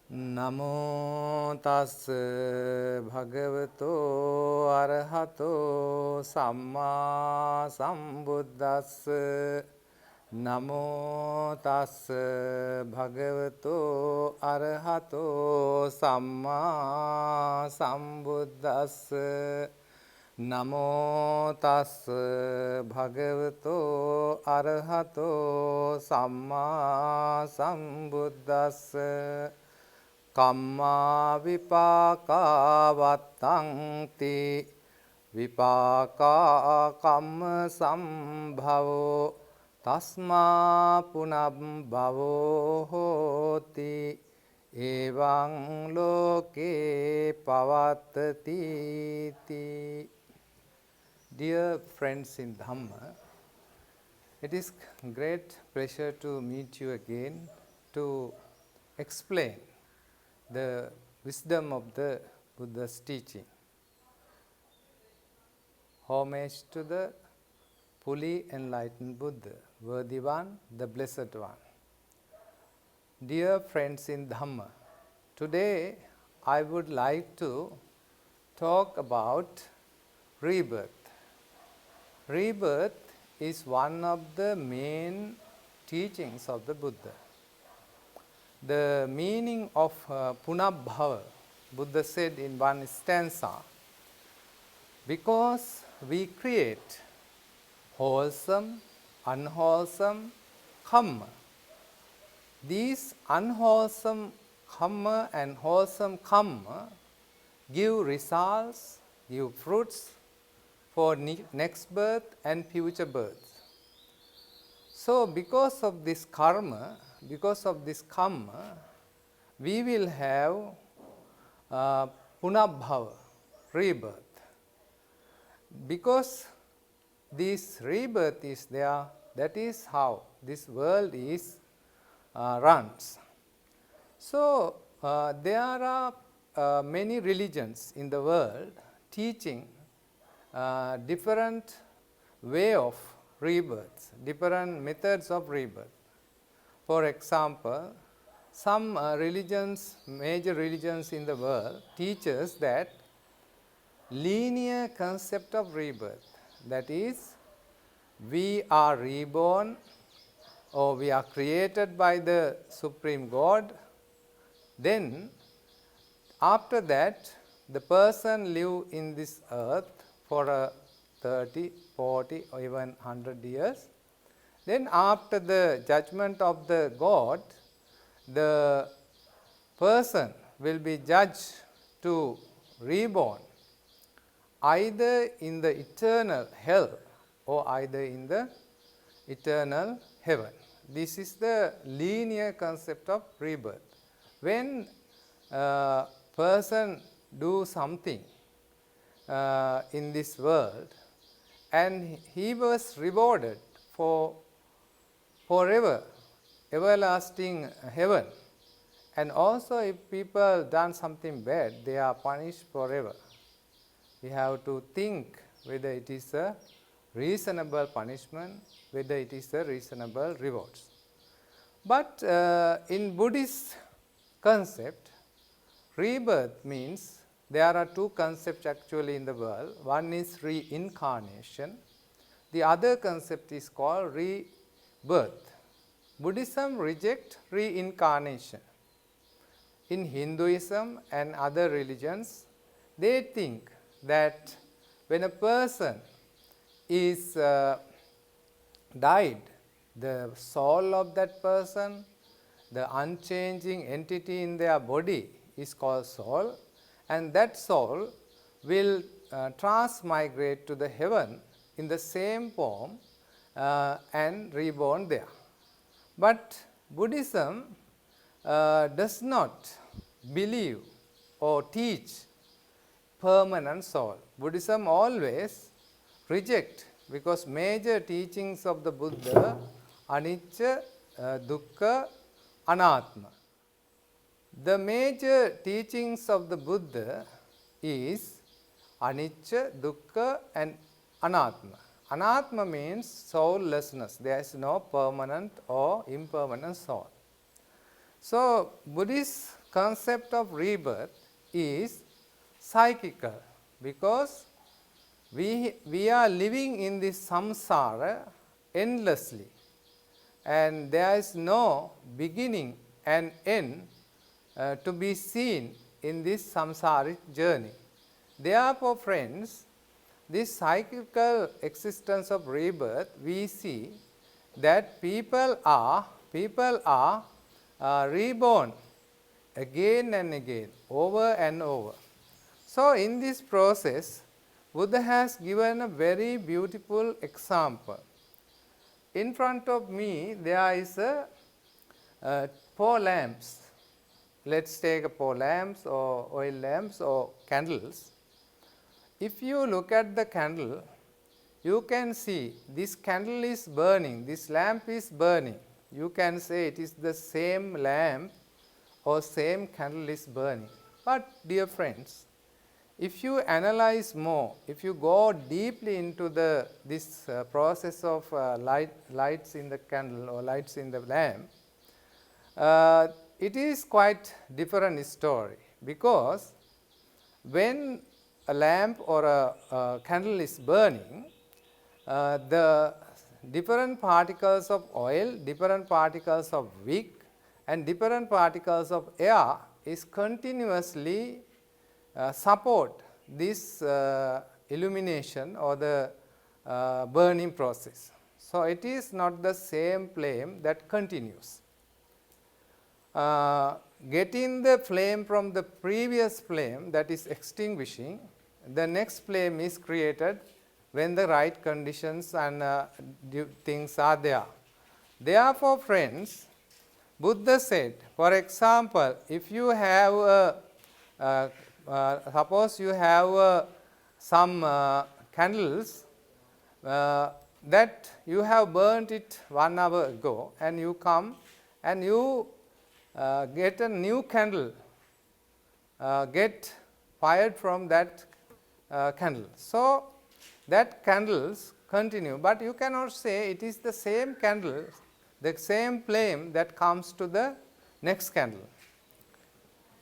Namo tassa bhagavato arahato samma sambuddhassa. Namo tassa bhagavato arahato samma sambuddhassa. Namo tassa bhagavato arahato samma sambuddhassa. Kamma vipaka vattanti vipaka kamma sambhavo tasma punabhavo hoti evang loke pavattati ti. Dear friends in Dhamma, it is great pleasure to meet you again to explain the wisdom of the Buddha's teaching. Homage to the fully enlightened Buddha, worthy one, the blessed one. Dear friends in Dhamma, today I would like to talk about rebirth. Rebirth is one of the main teachings of the Buddha. The meaning of punabhava, Buddha said in one stanza, because we create wholesome, unwholesome karma. These unwholesome karma and wholesome karma give results, give fruits for next birth and future births. So, because of this karma, we will have punabhava, rebirth. Because this rebirth is there, that is how this world is runs. So, there are many religions in the world teaching different way of rebirth, different methods of rebirth. For example, some religions, major religions in the world teach us that linear concept of rebirth, that is, we are reborn or we are created by the Supreme God, then after that the person live in this earth for 30, 40 or even 100 years. Then after the judgment of the God, the person will be judged to reborn either in the eternal hell or either in the eternal heaven. This is the linear concept of rebirth. When a person do something in this world and he was rewarded for forever, everlasting heaven, and also if people done something bad, they are punished forever. We have to think whether it is a reasonable punishment, whether it is a reasonable rewards. But in Buddhist concept, rebirth means there are two concepts actually in the world. One is reincarnation. The other concept is called rebirth. Buddhism rejects reincarnation. In Hinduism and other religions, they think that when a person is died, the soul of that person, the unchanging entity in their body is called soul, and that soul will transmigrate to the heaven in the same form and reborn there. But Buddhism does not believe or teach permanent soul. Buddhism always reject, because major teachings of the Buddha, anicca, dukkha, anatma. The major teachings of the Buddha is anicca, dukkha and anatma. Anatma means soullessness. There is no permanent or impermanent soul. So, Buddhist concept of rebirth is psychical, because we are living in this samsara endlessly, and there is no beginning and end to be seen in this samsaric journey. Therefore, friends, this cyclical existence of rebirth, we see that people are reborn again and again, over and over. So, in this process, Buddha has given a very beautiful example. In front of me, there is a 4 lamps. Let's take 4 lamps or oil lamps or candles. If you look at the candle, you can see this candle is burning, this lamp is burning. You can say it is the same lamp or same candle is burning. But dear friends, if you analyze more, if you go deeply into this process of lights in the candle or lights in the lamp, it is quite different story, because when a lamp or a candle is burning, the different particles of oil, different particles of wick and different particles of air is continuously support this illumination or the burning process. So, it is not the same flame that continues. Getting the flame from the previous flame, that is extinguishing, the next flame is created when the right conditions and things are there. Therefore, friends, Buddha said, for example, if you have suppose you have some candles that you have burnt it 1 hour ago, and you come and you get a new candle, get fired from that candle. So, that candles continue, but you cannot say it is the same candle, the same flame that comes to the next candle.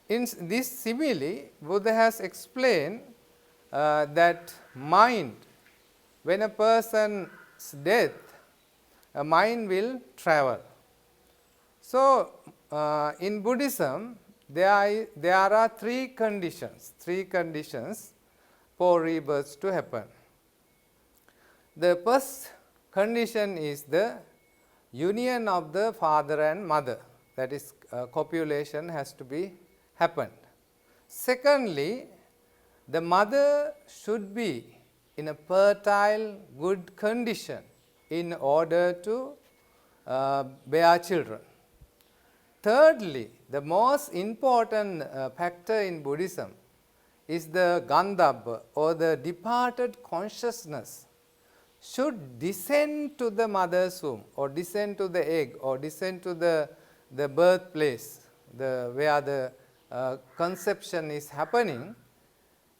In this simile, Buddha has explained that mind, when a person's death, a mind will travel. So, in Buddhism, there are 3 conditions for rebirth to happen. The first condition is the union of the father and mother, that is copulation has to be happened. Secondly, the mother should be in a fertile, good condition in order to bear children. Thirdly, the most important factor in Buddhism is the gandhabba, or the departed consciousness should descend to the mother's womb, or descend to the egg, or descend to the birthplace, where the conception is happening.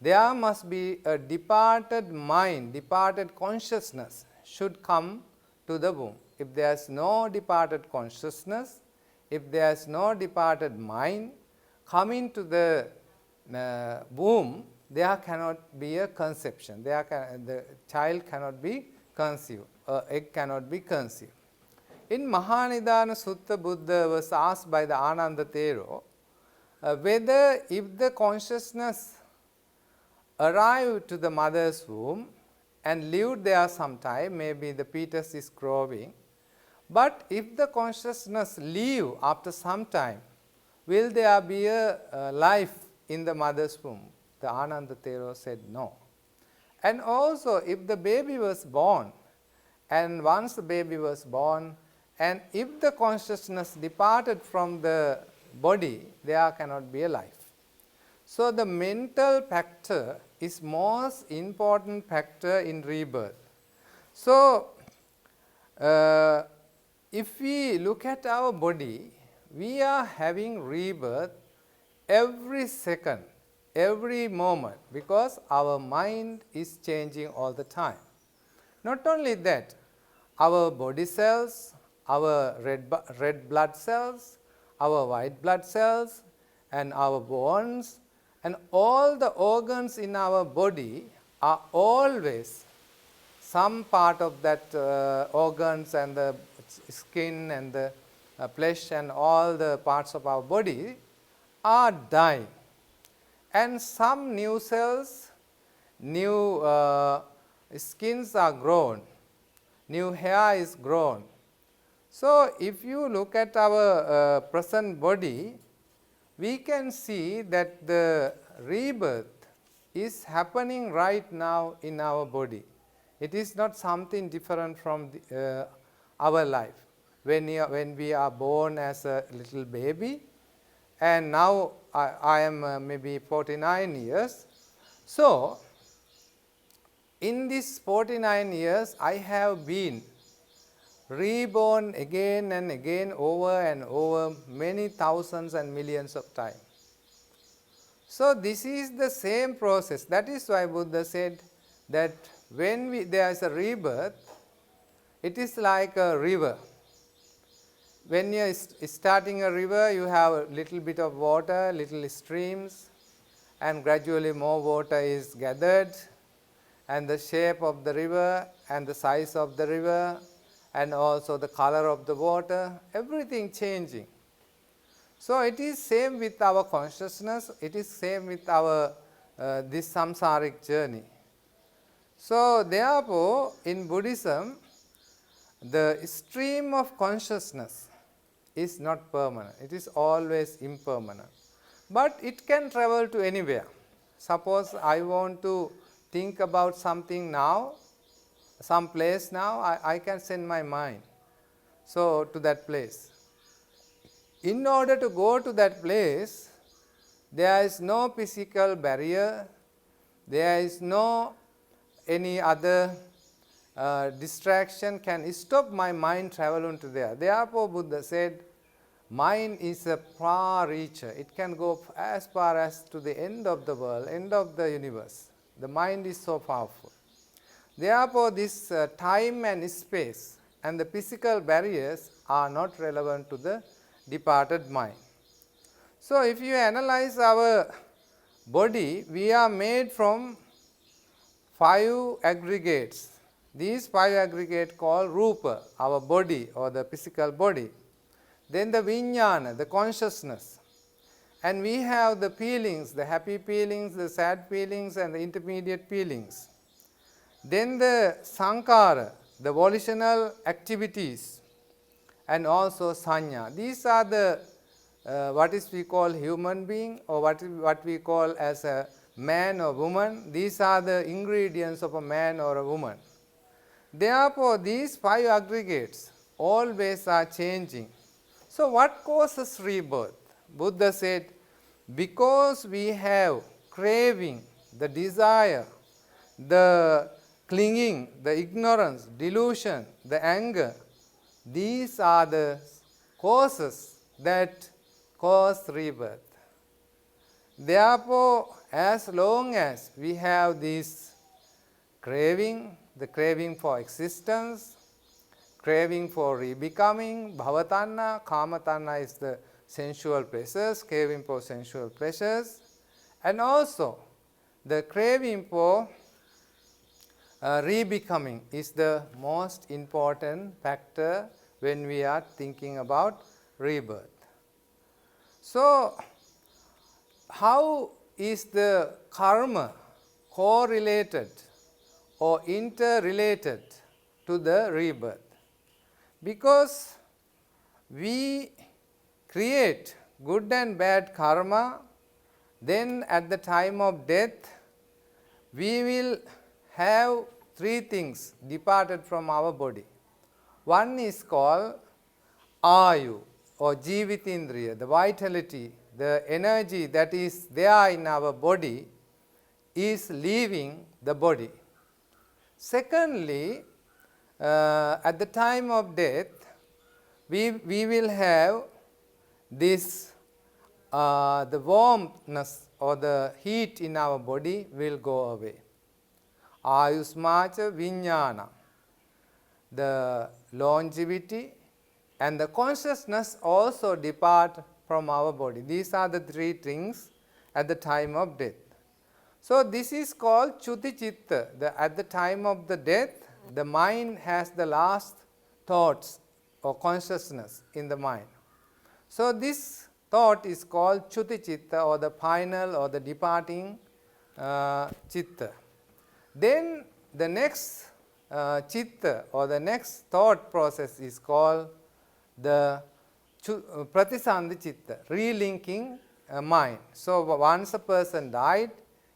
There must be a departed mind, departed consciousness should come to the womb. If there is no departed consciousness, if there is no departed mind coming to the womb, there cannot be a conception. The child cannot be conceived, egg cannot be conceived. In Mahanidana Sutta, Buddha was asked by the Ananda Thero whether if the consciousness arrived to the mother's womb and lived there some time, maybe the fetus is growing, but if the consciousness leave after some time, will there be a life in the mother's womb? The Ananda Thero said no. And also, if the baby was born, and once the baby was born, and if the consciousness departed from the body, there cannot be a life. So, the mental factor is most important factor in rebirth. So, if we look at our body, we are having rebirth every second, every moment, because our mind is changing all the time. Not only that, our body cells, our red blood cells, our white blood cells and our bones and all the organs in our body are always some part of that organs and the skin and the flesh and all the parts of our body are dying. And some new cells, new skins are grown, new hair is grown. So, if you look at our present body, we can see that the rebirth is happening right now in our body. It is not something different from our life. When we are born as a little baby, and now I am maybe 49 years. So, in these 49 years, I have been reborn again and again over and over many thousands and millions of times. So, this is the same process. That is why Buddha said that when there is a rebirth, it is like a river. When you are starting a river, you have a little bit of water, little streams, and gradually more water is gathered, and the shape of the river and the size of the river and also the color of the water, everything changing. So, it is same with our consciousness, it is same with our this samsaric journey. So, therefore, in Buddhism, the stream of consciousness is not permanent, it is always impermanent. But it can travel to anywhere. Suppose I want to think about something now, some place now, I can send my mind to that place. In order to go to that place, there is no physical barrier, there is no any other distraction can stop my mind traveling to there. Therefore, Buddha said, mind is a far reacher. It can go as far as to the end of the world, end of the universe. The mind is so powerful. Therefore, this time and space and the physical barriers are not relevant to the departed mind. So, if you analyze our body, we are made from 5 aggregates. These 5 aggregates called rupa, our body or the physical body. Then the vijnana, the consciousness. And we have the feelings, the happy feelings, the sad feelings and the intermediate feelings. Then the saṃsāra, the volitional activities, and also sañña. These are the what is we call human being or what we call as a man or woman. These are the ingredients of a man or a woman. Therefore, these 5 aggregates always are changing. So, what causes rebirth? Buddha said, because we have craving, the desire, the clinging, the ignorance, delusion, the anger, these are the causes that cause rebirth. Therefore, as long as we have this craving, the craving for existence, craving for rebecoming, bhavatanna, kamatanna is the sensual pleasures, craving for sensual pleasures, and also the craving for rebecoming is the most important factor when we are thinking about rebirth. So, how is the karma correlated or interrelated to the rebirth? Because we create good and bad karma, then at the time of death, we will have 3 things departed from our body. One is called ayu or jivitindriya, the vitality, the energy that is there in our body is leaving the body. Secondly, at the time of death, we will have this, the warmness or the heat in our body will go away. Ayusmacha vijnana, the longevity and the consciousness also depart from our body. These are the three things at the time of death. So this is called Chuti Chitta. At the time of the death, the mind has the last thoughts or consciousness in the mind. So this thought is called Chuti Chitta, or the final or the departing Chitta. Then the next Chitta or the next thought process is called the Pratisandhi Chitta, relinking mind. So once a person died,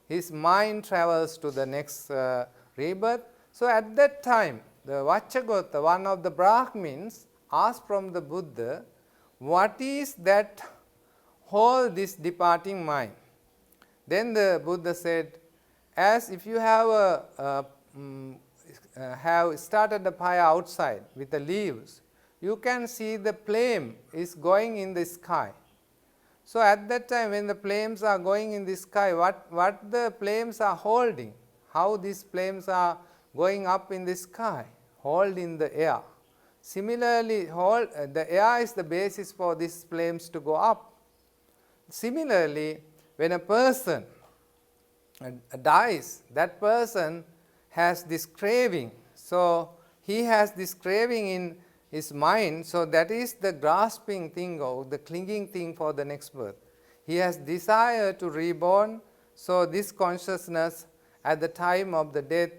his mind travels to the next rebirth. So at that time, the Vachagota, one of the Brahmins, asked from the Buddha, what is that hold this departing mind? Then the Buddha said, as if you have started a fire outside with the leaves, you can see the flame is going in the sky. So at that time, when the flames are going in the sky, what the flames are holding, how these flames are going up in the sky, hold in the air. Similarly, the air is the basis for these flames to go up. Similarly, when a person dies, that person has this craving. So he has this craving in his mind, so that is the grasping thing or the clinging thing for the next birth. He has desire to reborn, so this consciousness at the time of the death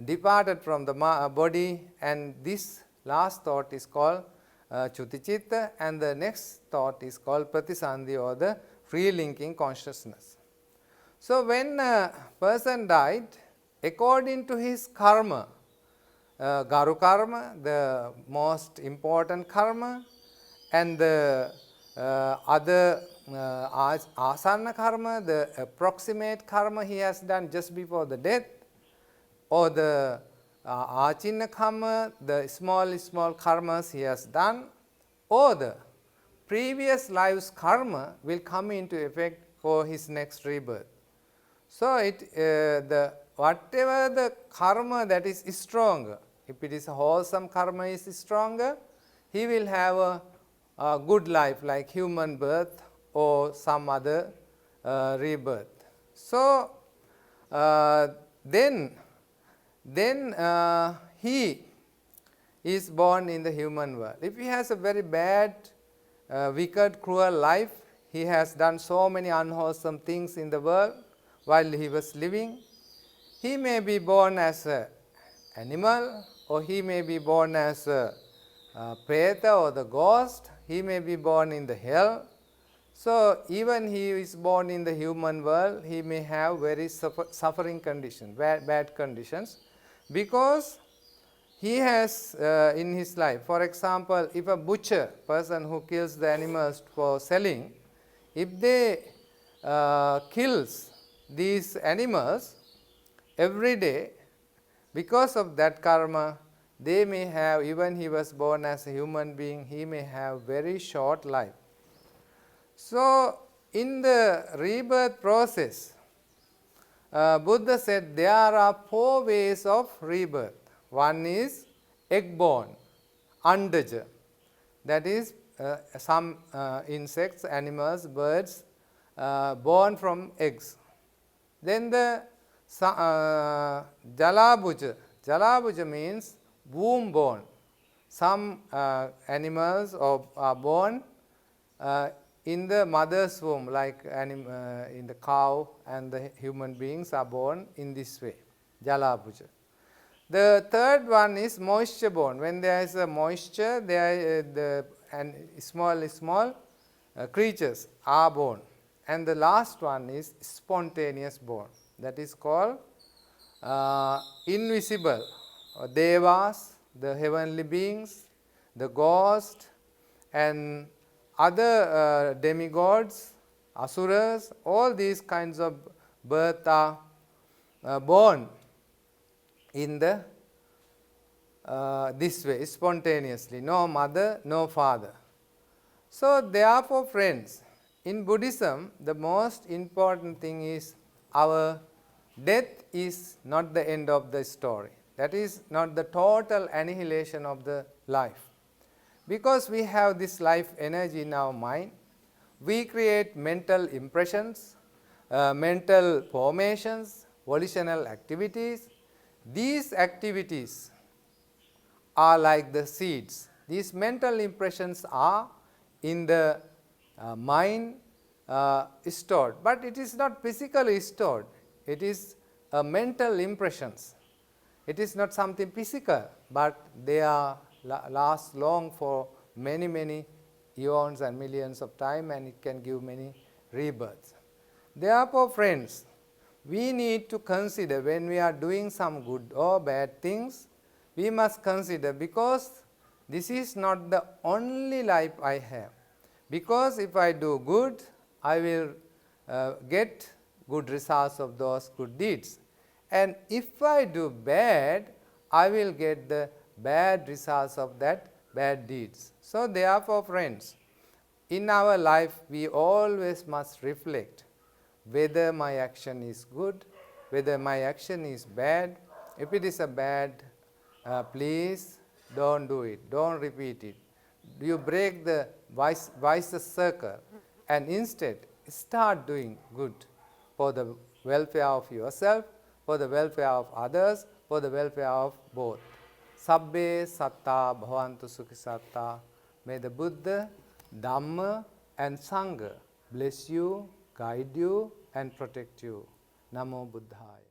departed from the body, and this last thought is called Chuti Chitta, and the next thought is called Pratisandhi, or the relinking consciousness. So when a person died, according to his karma, Garu karma, the most important karma, and the other asana karma, the approximate karma he has done just before the death, or the achinna karma, the small karmas he has done, or the previous life's karma will come into effect for his next rebirth. So whatever the karma that is stronger, if it is a wholesome karma is stronger, he will have a good life like human birth or some other rebirth. So then he is born in the human world. If he has a very bad, wicked, cruel life, he has done so many unwholesome things in the world while he was living, he may be born as an animal, or he may be born as a preta or the ghost, he may be born in the hell. So even he is born in the human world, he may have very suffering conditions, bad conditions, because he has in his life, for example, if a butcher, person who kills the animals for selling, if they kills these animals every day, because of that karma, they may have, even he was born as a human being, he may have very short life. So in the rebirth process, Buddha said there are 4 ways of rebirth. One is egg-born, andaja, that is some insects, animals, birds born from eggs. Then the jalabhuja. Jalabhuja means womb born. Some animals are born in the mother's womb, like in the cow, and the human beings are born in this way, jalabhuja. The third one is moisture born. When there is a moisture, small creatures are born. And the last one is spontaneous born. That is called invisible, devas, the heavenly beings, the ghost, and other demi-gods, asserts. All these kinds of birth are born in the this way, spontaneously. No mother, no father. So therefore, friends, in Buddhism, the most important thing is our death is not the end of the story. That is not the total annihilation of the life. Because we have this life energy in our mind, we create mental impressions, mental formations, volitional activities. These activities are like the seeds. These mental impressions are in the mind stored, but it is not physically stored. It is mental impressions. It is not something physical, but they are last long for many, many eons and millions of time, and it can give many rebirths. Therefore, friends, we need to consider when we are doing some good or bad things, we must consider, because this is not the only life I have. Because if I do good, I will get good results of those good deeds. And if I do bad, I will get the bad results of that bad deeds. So therefore, friends, in our life we always must reflect whether my action is good, whether my action is bad. If it is a bad, please don't do it, don't repeat it. You break the vicious circle and instead start doing good for the welfare of yourself, for the welfare of others, for the welfare of both. Sabbe satta bhavantu sukhisatta. May the Buddha, Dhamma and Sangha bless you, guide you and protect you. Namo Buddhaya.